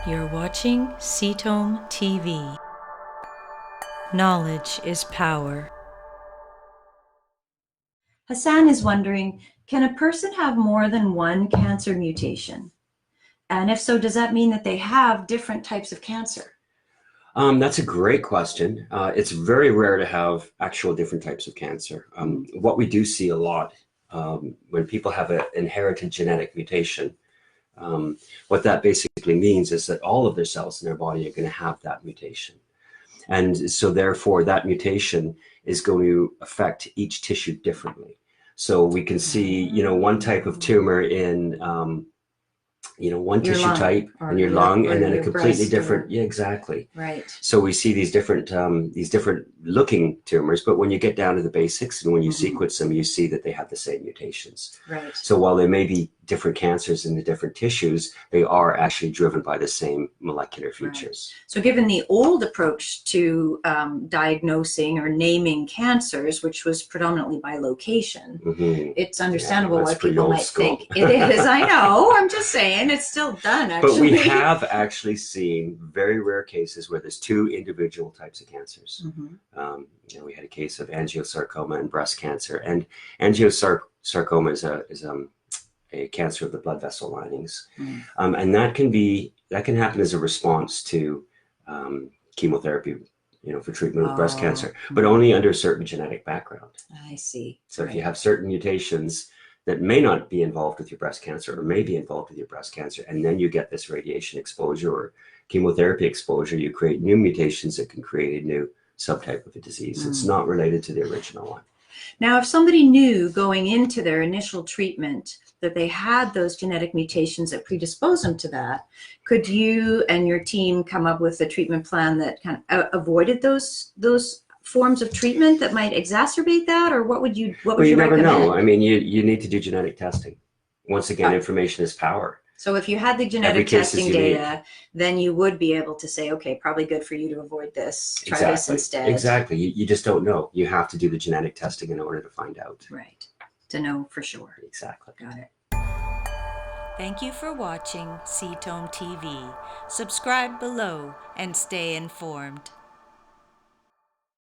You're watching Ketome TV. Knowledge is power. Hassan is wondering, can a person have more than one cancer mutation? And if so, does that mean that they have different types of cancer? That's a great question. It's very rare to have actual different types of cancer. What we do see a lot when people have an inherited genetic mutation, what that basically means is that all of their cells in their body are going to have that mutation. And so therefore that mutation is going to affect each tissue differently. So we can see, one type of tumor in one Your tissue lung, type or in your lung, or and then a your completely breast, different. Yeah, exactly. Right. So we see these different looking tumors, but when you get down to the basics and when you sequence them, you see that they have the same mutations. Right. So while there may be different cancers in the different tissues, they are actually driven by the same molecular features. Right. So given the old approach to diagnosing or naming cancers, which was predominantly by location, it's understandable why people might think it is. I know, I'm just saying, it's still done, actually. But we have actually seen very rare cases where there's two individual types of cancers. We had a case of angiosarcoma and breast cancer, and angiosarcoma is a cancer of the blood vessel linings, and that can happen as a response to chemotherapy, for treatment of breast cancer, but only under a certain genetic background. I see. So if you have certain mutations that may not be involved with your breast cancer or may be involved with your breast cancer, and then you get this radiation exposure or chemotherapy exposure, you create new mutations that can create a new subtype of a disease. It's not related to the original one. Now, if somebody knew going into their initial treatment that they had those genetic mutations that predispose them to that, could you and your team come up with a treatment plan that kind of avoided those forms of treatment that might exacerbate that, or what would you recommend? Never know. I mean, you need to do genetic testing. Once again, information is power. So if you had the genetic testing data, then you would be able to say, okay, probably good for you to avoid this. Try this instead. Exactly. You just don't know. You have to do the genetic testing in order to find out. Right. To know for sure. Exactly. Got it. Thank you for watching Ketome TV. Subscribe below and stay informed.